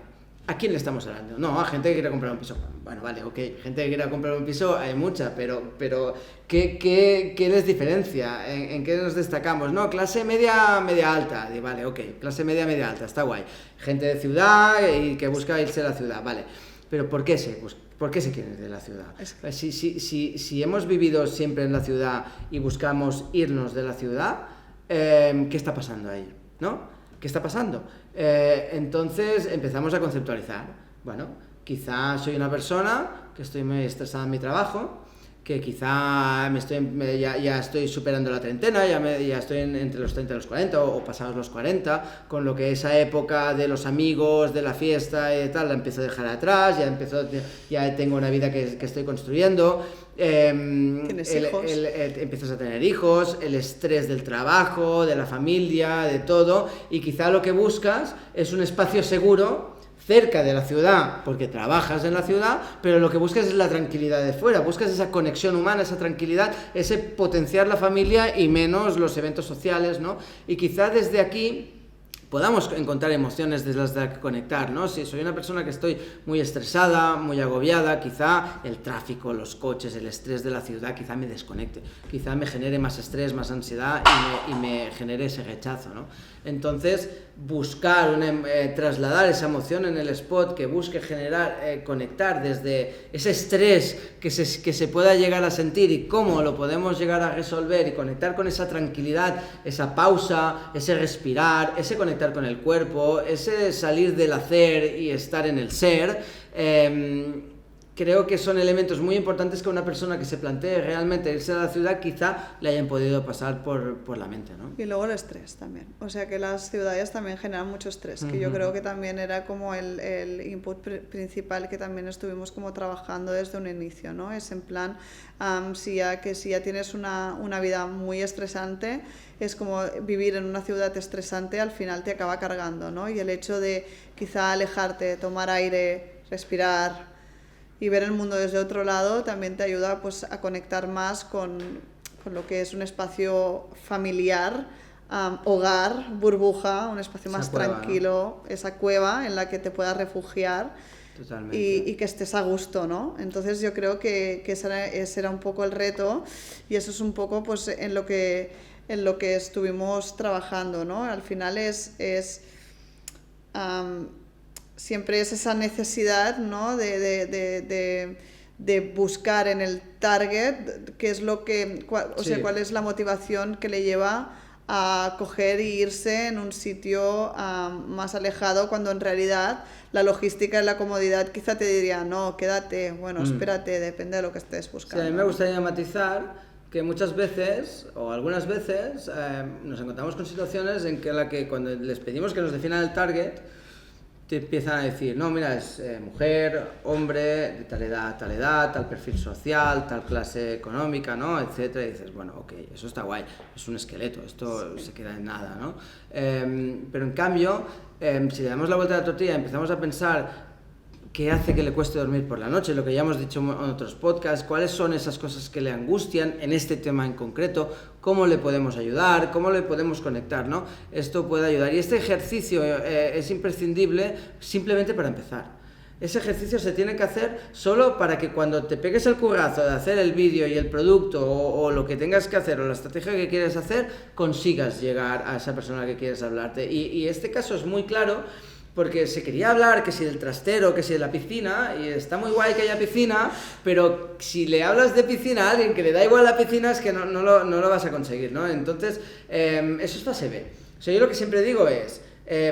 ¿a quién le estamos hablando? No, a gente que quiere comprar un piso. Bueno, vale, ok, gente que quiera comprar un piso hay mucha, pero ¿qué les diferencia? ¿En qué nos destacamos? No, clase media alta. Y vale, ok, clase media alta, está guay. Gente de ciudad y que busca irse a la ciudad, vale. Pero ¿por qué se quieren ir de la ciudad? Si hemos vivido siempre en la ciudad y buscamos irnos de la ciudad, ¿qué está pasando ahí? ¿No? ¿Qué está pasando? Entonces empezamos a conceptualizar. Bueno, quizá soy una persona que estoy muy estresada en mi trabajo, que quizá ya estoy superando la treintena, ya estoy entre los 30 y los 40 o pasados los 40, con lo que esa época de los amigos, de la fiesta y tal, la empiezo a dejar atrás, ya tengo una vida que estoy construyendo. ¿Tienes hijos? Empiezas a tener hijos, el estrés del trabajo, de la familia, de todo, y quizá lo que buscas es un espacio seguro cerca de la ciudad, porque trabajas en la ciudad, pero lo que buscas es la tranquilidad de fuera, buscas esa conexión humana, esa tranquilidad, ese potenciar la familia y menos los eventos sociales, ¿no? Y quizá desde aquí podamos encontrar emociones desde las que conectar, ¿no? Si soy una persona que estoy muy estresada, muy agobiada, quizá el tráfico, los coches, el estrés de la ciudad, quizá me desconecte, quizá me genere más estrés, más ansiedad y me genere ese rechazo, ¿no? Entonces, buscar, trasladar esa emoción en el spot, que busque generar, conectar desde ese estrés que se pueda llegar a sentir y cómo lo podemos llegar a resolver y conectar con esa tranquilidad, esa pausa, ese respirar, ese conectar con el cuerpo, ese salir del hacer y estar en el ser. Creo que son elementos muy importantes que una persona que se plantee realmente irse a la ciudad quizá le hayan podido pasar por la mente, ¿no? Y luego el estrés también. O sea que las ciudades también generan mucho estrés, que yo creo que también era como el input principal que también estuvimos como trabajando desde un inicio, ¿no? Es en plan, si ya tienes una vida muy estresante, es como vivir en una ciudad estresante al final te acaba cargando, ¿no? Y el hecho de quizá alejarte, tomar aire, respirar y ver el mundo desde otro lado también te ayuda pues a conectar más con lo que es un espacio familiar, hogar, burbuja, un espacio más tranquilo, ¿no? Esa cueva en la que te puedas refugiar. Totalmente. Y que estés a gusto, ¿no? Entonces yo creo que ese era un poco el reto y eso es un poco pues en lo que estuvimos trabajando, ¿no? Al final siempre es esa necesidad, ¿no? de buscar en el target qué es lo que, cuál es la motivación que le lleva a coger e irse en un sitio más alejado, cuando en realidad la logística y la comodidad quizá te diría, no, quédate, bueno, espérate, depende de lo que estés buscando. Sí, a mí me gustaría matizar que muchas veces, o algunas veces, nos encontramos con situaciones en que cuando les pedimos que nos definan el target, te empiezan a decir, no, mira, es mujer, hombre, de tal edad, tal perfil social, tal clase económica, ¿no? Etcétera. Y dices, bueno, ok, eso está guay, es un esqueleto, esto se queda en nada, ¿no? Pero en cambio, si le damos la vuelta a la tortilla y empezamos a pensar qué hace que le cueste dormir por la noche, lo que ya hemos dicho en otros podcasts, cuáles son esas cosas que le angustian en este tema en concreto, cómo le podemos ayudar, cómo le podemos conectar, ¿no? Esto puede ayudar. Y este ejercicio es imprescindible simplemente para empezar. Ese ejercicio se tiene que hacer solo para que cuando te pegues el currazo de hacer el vídeo y el producto o lo que tengas que hacer o la estrategia que quieres hacer, consigas llegar a esa persona que quieres hablarte. Y este caso es muy claro, porque se quería hablar que si del trastero, que si de la piscina, y está muy guay que haya piscina, pero si le hablas de piscina a alguien que le da igual la piscina, es que no lo vas a conseguir, ¿no? Entonces, eso es fase B. O sea, yo lo que siempre digo es,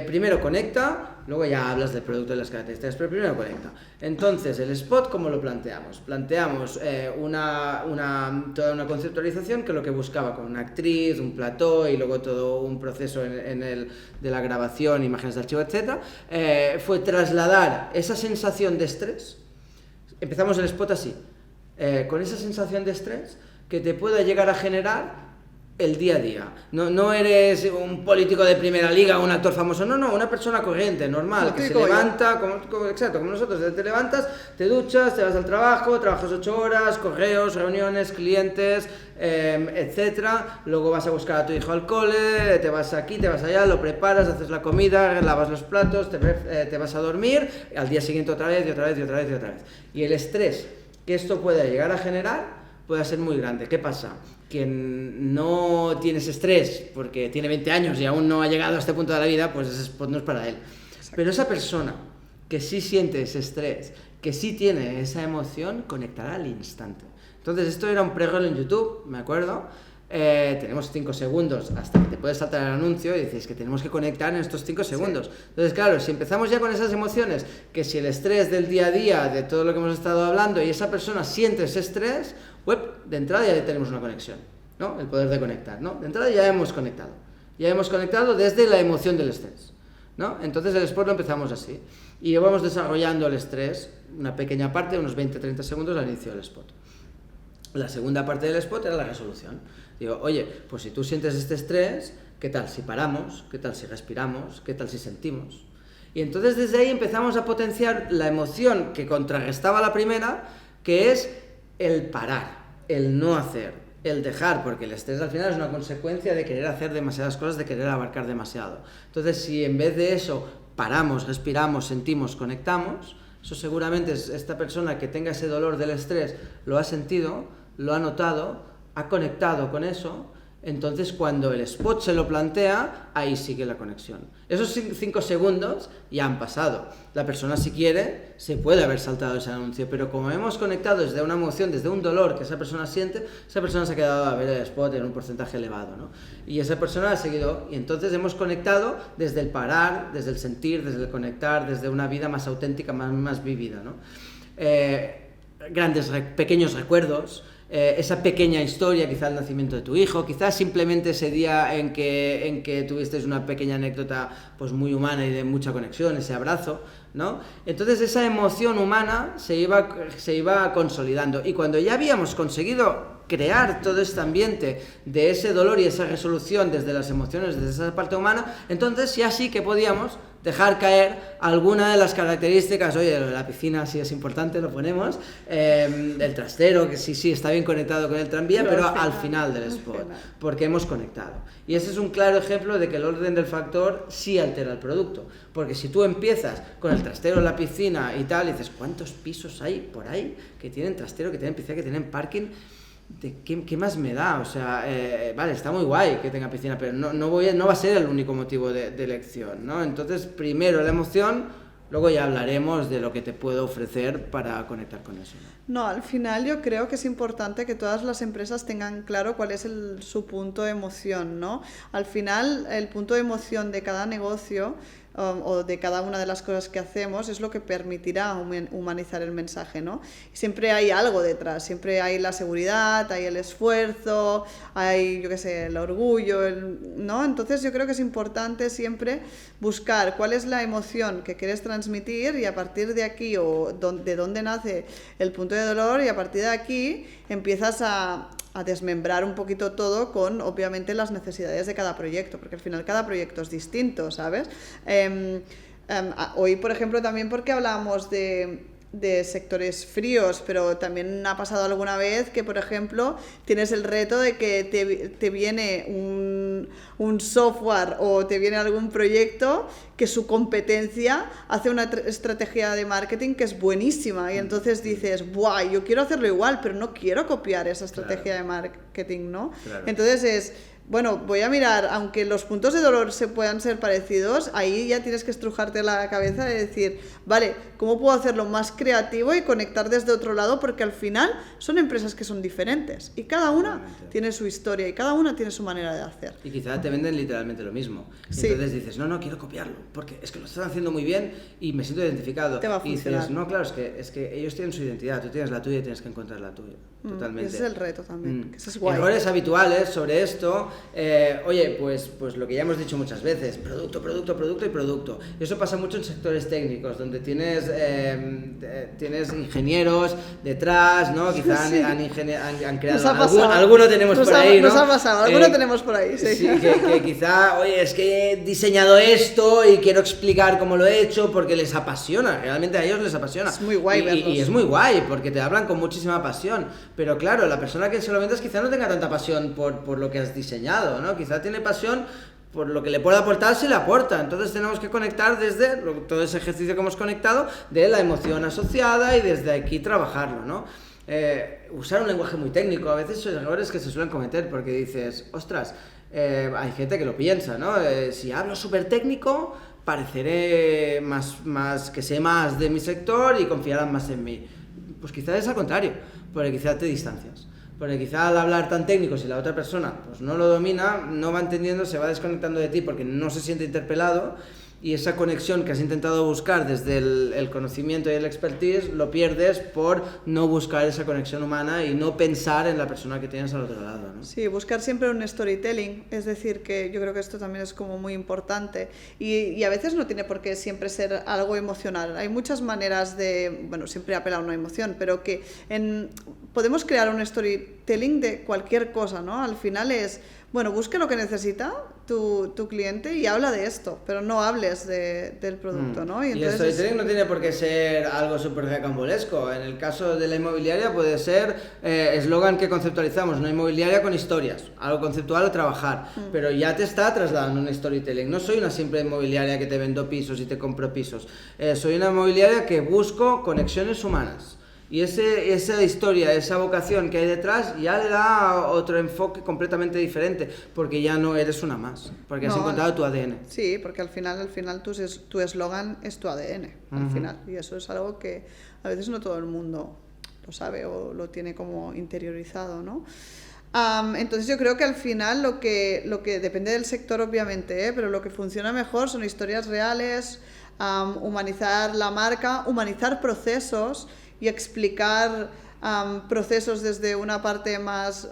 primero conecta, luego ya hablas del producto y las características, pero primero conecta. Entonces, el spot, ¿cómo lo planteamos? Planteamos toda una conceptualización que lo que buscaba con una actriz, un plató y luego todo un proceso de la grabación, imágenes de archivo, etc. Fue trasladar esa sensación de estrés. Empezamos el spot así, con esa sensación de estrés que te pueda llegar a generar el día a día. No eres un político de primera liga o un actor famoso, no, una persona corriente, normal, que se levanta, exacto, como nosotros, te levantas, te duchas, te vas al trabajo, trabajas 8 horas, correos, reuniones, clientes, etcétera. Luego vas a buscar a tu hijo al cole, te vas aquí, te vas allá, lo preparas, haces la comida, lavas los platos, te vas a dormir, al día siguiente otra vez. Y el estrés que esto pueda llegar a generar puede ser muy grande. ¿Qué pasa? Quien no tienes estrés porque tiene 20 años y aún no ha llegado a este punto de la vida, pues no es para él. Exacto. Pero esa persona que sí siente ese estrés, que sí tiene esa emoción, conectará al instante. Entonces esto era un pre-roll en YouTube, me acuerdo. Tenemos 5 segundos hasta que te puedes saltar el anuncio y dices que tenemos que conectar en estos 5 segundos. Sí. Entonces, claro, si empezamos ya con esas emociones, que si el estrés del día a día, de todo lo que hemos estado hablando, y esa persona siente ese estrés, de entrada ya tenemos una conexión, ¿no? El poder de conectar, ¿no? De entrada ya hemos conectado desde la emoción del estrés, ¿no? Entonces el spot lo empezamos así, y vamos desarrollando el estrés, una pequeña parte, unos 20-30 segundos al inicio del spot. La segunda parte del spot era la resolución. Digo, oye, pues si tú sientes este estrés, ¿qué tal si paramos? ¿Qué tal si respiramos? ¿Qué tal si sentimos? Y entonces desde ahí empezamos a potenciar la emoción que contrarrestaba la primera, que es el parar, el no hacer, el dejar, porque el estrés al final es una consecuencia de querer hacer demasiadas cosas, de querer abarcar demasiado. Entonces, si en vez de eso paramos, respiramos, sentimos, conectamos, eso seguramente es esta persona que tenga ese dolor del estrés, lo ha sentido, lo ha notado, ha conectado con eso. Entonces cuando el spot se lo plantea, ahí sigue la conexión. Esos 5 segundos ya han pasado. La persona, si quiere, se puede haber saltado ese anuncio, pero como hemos conectado desde una emoción, desde un dolor que esa persona siente, esa persona se ha quedado a ver el spot en un porcentaje elevado, ¿no? Y esa persona ha seguido, y entonces hemos conectado desde el parar, desde el sentir, desde el conectar, desde una vida más auténtica, más vivida, ¿no? Pequeños recuerdos, esa pequeña historia, quizá el nacimiento de tu hijo, quizás simplemente ese día en que tuvisteis una pequeña anécdota pues muy humana y de mucha conexión, ese abrazo, ¿no? Entonces esa emoción humana se iba consolidando, y cuando ya habíamos conseguido crear todo este ambiente de ese dolor y esa resolución desde las emociones, desde esa parte humana, entonces ya sí que podíamos dejar caer alguna de las características. Oye, la piscina sí es importante, lo ponemos, el trastero, que sí está bien conectado con el tranvía, pero al final del spot, porque hemos conectado. Y ese es un claro ejemplo de que el orden del factor sí altera el producto, porque si tú empiezas con el trastero, la piscina y tal, y dices, ¿cuántos pisos hay por ahí que tienen trastero, que tienen piscina, que tienen parking? ¿Qué más me da? O sea, vale, está muy guay que tenga piscina, pero no va a ser el único motivo de elección, ¿no? Entonces, primero la emoción, luego ya hablaremos de lo que te puedo ofrecer para conectar con eso, ¿no? No, al final yo creo que es importante que todas las empresas tengan claro cuál es su punto de emoción, ¿no? Al final, el punto de emoción de cada negocio o de cada una de las cosas que hacemos es lo que permitirá humanizar el mensaje, ¿no? Siempre hay algo detrás, siempre hay la seguridad, hay el esfuerzo, hay, yo qué sé, el orgullo, ¿no? Entonces yo creo que es importante siempre buscar cuál es la emoción que quieres transmitir, y a partir de aquí, o de dónde nace el punto de dolor, y a partir de aquí empiezas a desmembrar un poquito todo con, obviamente, las necesidades de cada proyecto, porque al final cada proyecto es distinto, ¿sabes? Hoy, por ejemplo, también porque hablábamos de sectores fríos, pero también ha pasado alguna vez que, por ejemplo, tienes el reto de que te viene un software o te viene algún proyecto que su competencia hace una estrategia de marketing que es buenísima, y entonces dices, ¡buah! Yo quiero hacerlo igual, pero no quiero copiar esa estrategia de marketing, ¿no? Claro. Entonces bueno, voy a mirar, aunque los puntos de dolor puedan ser parecidos, ahí ya tienes que estrujarte la cabeza de decir, vale, ¿cómo puedo hacerlo más creativo y conectar desde otro lado? Porque al final son empresas que son diferentes y cada una tiene su historia y cada una tiene su manera de hacer. Y quizá te venden literalmente lo mismo. Sí. Entonces dices, no, quiero copiarlo, porque es que lo están haciendo muy bien y me siento identificado. Te va a funcionar. Y dices, no, claro, es que ellos tienen su identidad, tú tienes la tuya y tienes que encontrar la tuya. Totalmente. Ese es el reto también, que eso es guay. Errores habituales sobre esto, Oye, pues lo que ya hemos dicho muchas veces, producto, producto, producto y producto. Y eso pasa mucho en sectores técnicos, donde tienes ingenieros detrás, ¿no? Quizá han creado... Alguno tenemos por ahí, ¿no? Nos ha pasado, alguno tenemos por ahí, sí. Sí, que quizá, oye, es que he diseñado esto y quiero explicar cómo lo he hecho porque les apasiona, realmente a ellos les apasiona. Es muy guay verlos. Y es muy guay porque te hablan con muchísima pasión, pero claro, la persona que se lo vendas quizá no tenga tanta pasión por lo que has diseñado, ¿no? Quizá tiene pasión por lo que le puede aportar, si le aporta. Entonces tenemos que conectar desde todo ese ejercicio que hemos conectado de la emoción asociada y desde aquí trabajarlo, ¿no? Usar un lenguaje muy técnico, a veces son errores que se suelen cometer porque dices, ostras, hay gente que lo piensa, ¿no? Si hablo súper técnico, pareceré más que sé más de mi sector y confiarán más en mí. Pues quizás es al contrario, porque quizás te distancias. Porque quizá al hablar tan técnico, si la otra persona pues no lo domina, no va entendiendo, se va desconectando de ti porque no se siente interpelado, y esa conexión que has intentado buscar desde el conocimiento y el expertise lo pierdes por no buscar esa conexión humana y no pensar en la persona que tienes al otro lado, ¿no? Sí, buscar siempre un storytelling, es decir, que yo creo que esto también es como muy importante y a veces no tiene por qué siempre ser algo emocional. Hay muchas maneras de, bueno, siempre apela a una emoción, pero que podemos crear un storytelling de cualquier cosa, ¿no? Al final es, bueno, busca lo que necesita tu cliente y habla de esto, pero no hables del producto, ¿no? Y el storytelling no tiene por qué ser algo súper rocambolesco. En el caso de la inmobiliaria puede ser eslogan que conceptualizamos, una inmobiliaria con historias, algo conceptual a trabajar, pero ya te está trasladando un storytelling. No soy una simple inmobiliaria que te vendo pisos y te compro pisos. Soy una inmobiliaria que busco conexiones humanas. Y esa historia, esa vocación que hay detrás ya le da otro enfoque completamente diferente, porque ya no eres una más, porque has encontrado tu ADN. Sí, porque al final tu eslogan es tu ADN, al final, y eso es algo que a veces no todo el mundo lo sabe o lo tiene como interiorizado, ¿no? Entonces yo creo que al final lo que depende del sector obviamente, pero lo que funciona mejor son historias reales, humanizar la marca, humanizar procesos y explicar procesos desde una parte más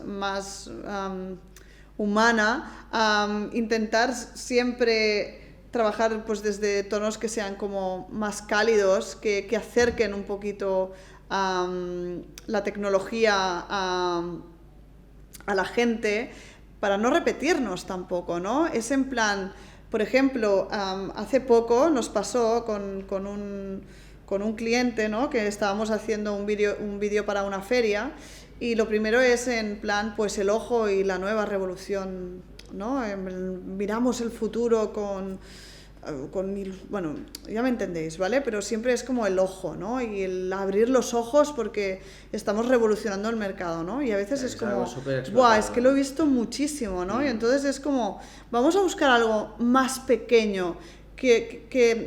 humana, intentar siempre trabajar pues desde tonos que sean como más cálidos, que acerquen un poquito la tecnología a la gente, para no repetirnos tampoco, ¿no? Es en plan, por ejemplo, hace poco nos pasó con un cliente, ¿no? Que estábamos haciendo un vídeo para una feria, y lo primero es en plan pues el ojo y la nueva revolución, ¿no? Miramos el futuro bueno, ya me entendéis, ¿vale? Pero siempre es como el ojo, ¿no? Y el abrir los ojos porque estamos revolucionando el mercado, ¿no? Y a veces es como, ¡buah! Es que lo he visto muchísimo, ¿no? Y entonces es como, vamos a buscar algo más pequeño que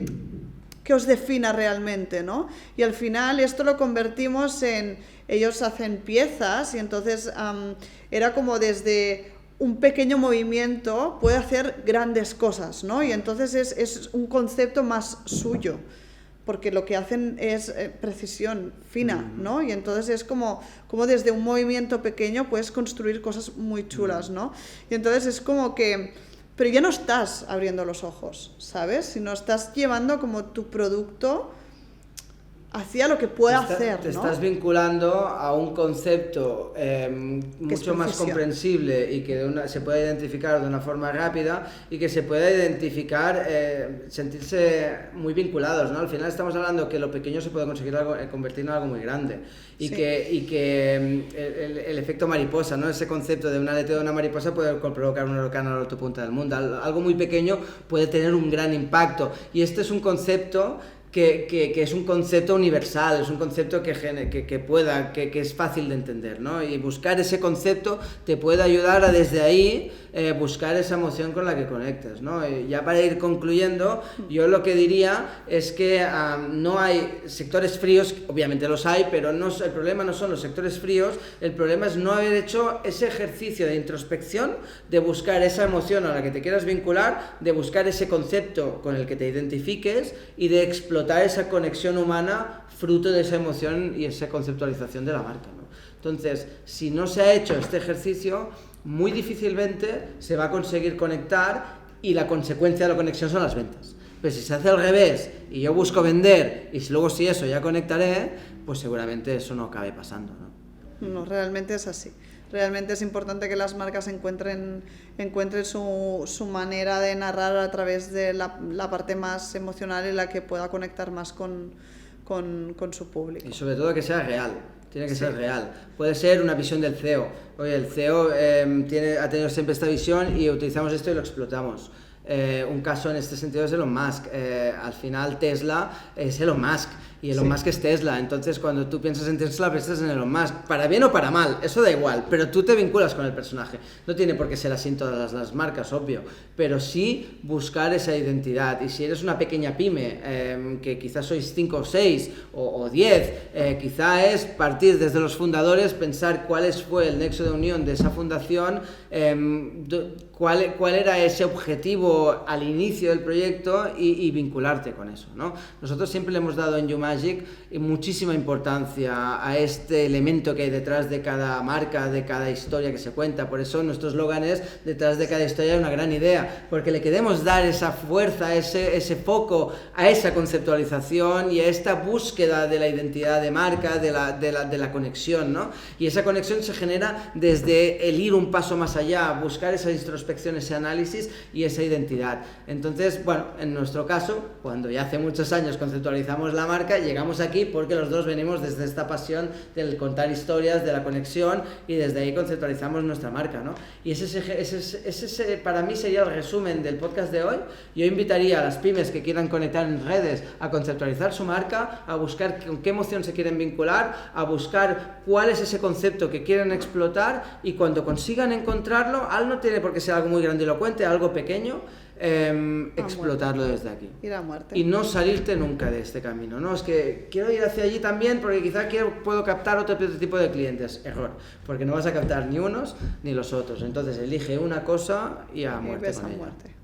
os defina realmente, ¿no? Y al final esto lo convertimos en, ellos hacen piezas y entonces era como desde un pequeño movimiento puede hacer grandes cosas, ¿no? Y entonces es un concepto más suyo, porque lo que hacen es precisión fina, ¿no? Y entonces es como desde un movimiento pequeño puedes construir cosas muy chulas, ¿no? Y entonces es como que, pero ya no estás abriendo los ojos, ¿sabes? Sino estás llevando como tu producto hacia lo que puede hacer, ¿no? Te estás vinculando a un concepto mucho más comprensible y que se puede identificar de una forma rápida y que se pueda identificar, sentirse muy vinculados, ¿no? Al final estamos hablando que lo pequeño se puede conseguir convertir en algo muy grande y sí. que el efecto mariposa, ¿no? Ese concepto de un aleteo de una mariposa puede provocar un huracán a la otra punta del mundo. Algo muy pequeño puede tener un gran impacto, y este es un concepto que es un concepto universal, es un concepto que es fácil de entender, ¿no? Y buscar ese concepto te puede ayudar a desde ahí buscar esa emoción con la que conectes, ¿no? Ya para ir concluyendo, yo lo que diría es que no hay sectores fríos, obviamente los hay, pero el problema no son los sectores fríos, el problema es no haber hecho ese ejercicio de introspección, de buscar esa emoción a la que te quieras vincular, de buscar ese concepto con el que te identifiques y de explotar explotar esa conexión humana fruto de esa emoción y esa conceptualización de la marca, ¿no? Entonces, si no se ha hecho este ejercicio, muy difícilmente se va a conseguir conectar y la consecuencia de la conexión son las ventas. Pero si se hace al revés y yo busco vender y luego si eso ya conectaré, pues seguramente eso no acabe pasando, ¿no? No, realmente es así. Realmente es importante que las marcas encuentren su manera de narrar a través de la parte más emocional en la que pueda conectar más con su público. Y sobre todo que sea real. Tiene que ser real. Puede ser una visión del CEO. Oye, el CEO ha tenido siempre esta visión y utilizamos esto y lo explotamos. Un caso en este sentido es Elon Musk. Al final Tesla es Elon Musk y Elon Musk es Tesla. Entonces cuando tú piensas en Tesla, piensas en Elon Musk. Para bien o para mal, eso da igual, pero tú te vinculas con el personaje. No tiene por qué ser así en todas las marcas, obvio, pero sí buscar esa identidad. Y si eres una pequeña pyme, que quizás sois 5 o 6 o 10, quizá es partir desde los fundadores, pensar cuál fue el nexo de unión de esa fundación, cuál era ese objetivo al inicio del proyecto y vincularte con eso, ¿no? Nosotros siempre le hemos dado en YouMagic muchísima importancia a este elemento que hay detrás de cada marca, de cada historia que se cuenta. Por eso nuestro eslogan es: detrás de cada historia hay una gran idea, porque le queremos dar esa fuerza, ese foco a esa conceptualización y a esta búsqueda de la identidad de marca, de la conexión, ¿no? Y esa conexión se genera desde el ir un paso más allá, buscar esa introspección, ese análisis y esa identidad. Entonces, bueno, en nuestro caso, cuando ya hace muchos años conceptualizamos la marca, llegamos aquí porque los dos venimos desde esta pasión del contar historias, de la conexión, y desde ahí conceptualizamos nuestra marca, ¿no? Y ese para mí sería el resumen del podcast de hoy. Yo invitaría a las pymes que quieran conectar en redes a conceptualizar su marca, a buscar con qué emoción se quieren vincular, a buscar cuál es ese concepto que quieren explotar, y cuando consigan encontrarlo, no tiene por qué ser algo muy grandilocuente, algo pequeño, explotarlo desde aquí. Ir a muerte. Y no salirte nunca de este camino. No, es que quiero ir hacia allí también porque quizá puedo captar otro tipo de clientes. Error, porque no vas a captar ni unos ni los otros. Entonces elige una cosa y a muerte. Y ves a muerte.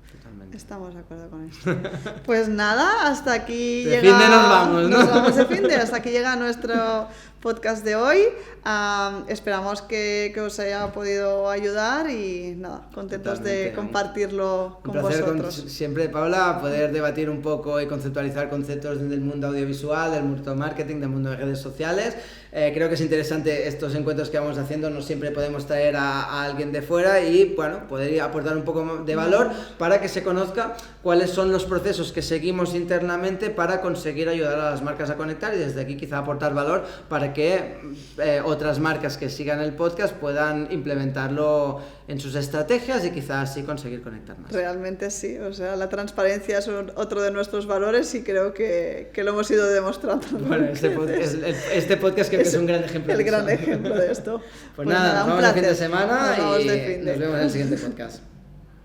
Estamos de acuerdo con esto. Pues nada, hasta aquí de llega... Finde nos vamos, ¿no? Nos vamos de finde, hasta aquí llega nuestro podcast de hoy. Esperamos que os haya podido ayudar y nada, contentos de compartirlo con vosotros. Siempre, Paula, poder debatir un poco y conceptualizar conceptos del mundo audiovisual, del mundo marketing, del mundo de redes sociales. Creo que es interesante estos encuentros que vamos haciendo. No siempre podemos traer a alguien de fuera y, bueno, poder aportar un poco de valor para que se conozca cuáles son los procesos que seguimos internamente para conseguir ayudar a las marcas a conectar, y desde aquí quizá aportar valor para que otras marcas que sigan el podcast puedan implementarlo en sus estrategias y quizás así conseguir conectar más. Realmente sí, o sea, la transparencia es otro de nuestros valores y creo que lo hemos ido demostrando. Bueno, este podcast creo que es un gran ejemplo de eso. El gran ejemplo de esto. Pues nada, nos vamos de fin de semana y nos vemos en el siguiente podcast.